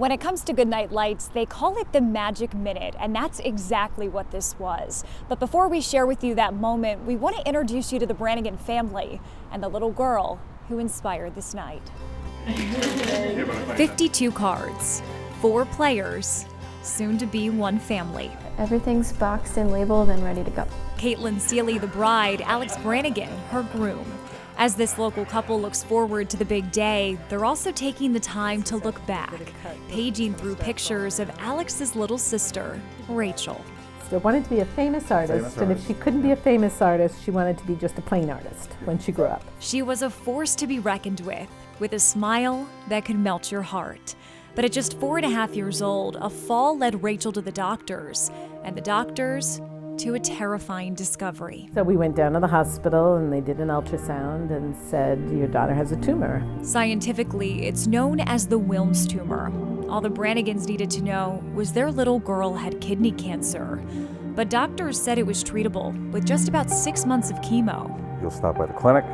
When it comes to Goodnight Lights, they call it the magic minute, and that's exactly what this was. But before we share with you that moment, we want to introduce you to the Brannigan family and the little girl who inspired this night. 52 cards, 4 players, soon to be 1 family. Everything's boxed and labeled and ready to go. Caitlin Seeley, the bride, Alex Brannigan, her groom. As this local couple looks forward to the big day, they're also taking the time to look back, paging through pictures of Alex's little sister, Rachel. She wanted to be a famous artist, and if she couldn't be a famous artist, she wanted to be just a plain artist when she grew up. She was a force to be reckoned with a smile that could melt your heart. But at just 4.5 years old, a fall led Rachel to the doctors, and the doctors to a terrifying discovery. So we went down to the hospital and they did an ultrasound and said, your daughter has a tumor. Scientifically, it's known as the Wilms tumor. All the Brannigans needed to know was their little girl had kidney cancer. But doctors said it was treatable with just about 6 months of chemo. You'll stop by the clinic.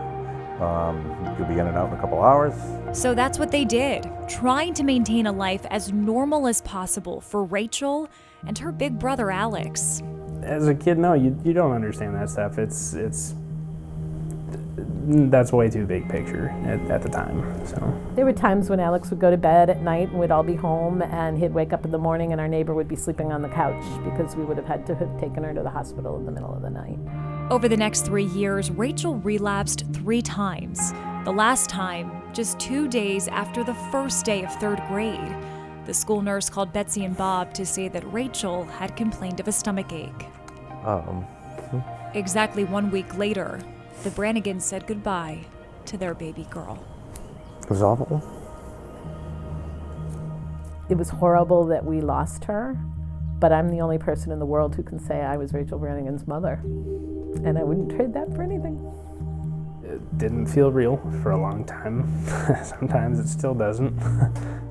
You'll be in and out in a couple hours. So that's what they did, trying to maintain a life as normal as possible for Rachel and her big brother Alex. As a kid, no, you don't understand that stuff. That's way too big picture at the time. So there were times when Alex would go to bed at night and we'd all be home, and he'd wake up in the morning and our neighbor would be sleeping on the couch because we would have had to have taken her to the hospital in the middle of the night. Over the next 3 years, Rachel relapsed 3 times. The last time, just 2 days after the first day of 3rd grade. The school nurse called Betsy and Bob to say that Rachel had complained of a stomach ache. Exactly 1 week later, the Brannigans said goodbye to their baby girl. It was awful. It was horrible that we lost her, but I'm the only person in the world who can say I was Rachel Brannigan's mother, and I wouldn't trade that for anything. it didn't feel real for a long time. Sometimes it still doesn't.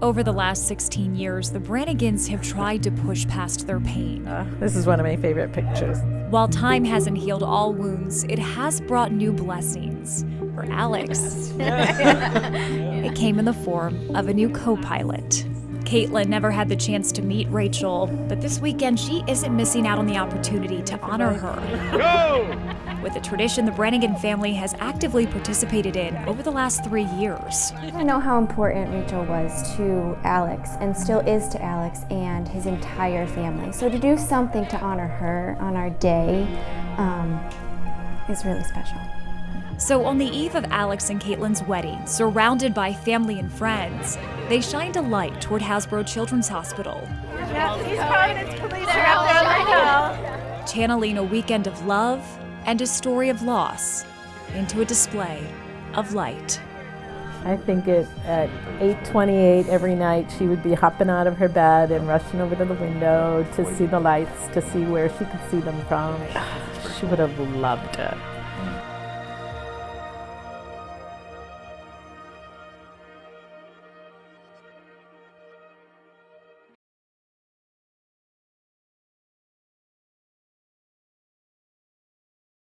Over the last 16 years, the Brannigans have tried to push past their pain. This is one of my favorite pictures. While time hasn't healed all wounds, it has brought new blessings. For Alex, it came in the form of a new co-pilot. Caitlin never had the chance to meet Rachel, but this weekend she isn't missing out on the opportunity to honor her. Go! With a tradition the Brannigan family has actively participated in over the last 3 years. I know how important Rachel was to Alex and still is to Alex and his entire family. So to do something to honor her on our day is really special. So on the eve of Alex and Caitlin's wedding, surrounded by family and friends, they shined a light toward Hasbro Children's Hospital. East Providence Police are up there right now. Channeling a weekend of love and a story of loss into a display of light. I think at 8:28 every night she would be hopping out of her bed and rushing over to the window to see the lights, to see where she could see them from. She would have loved it.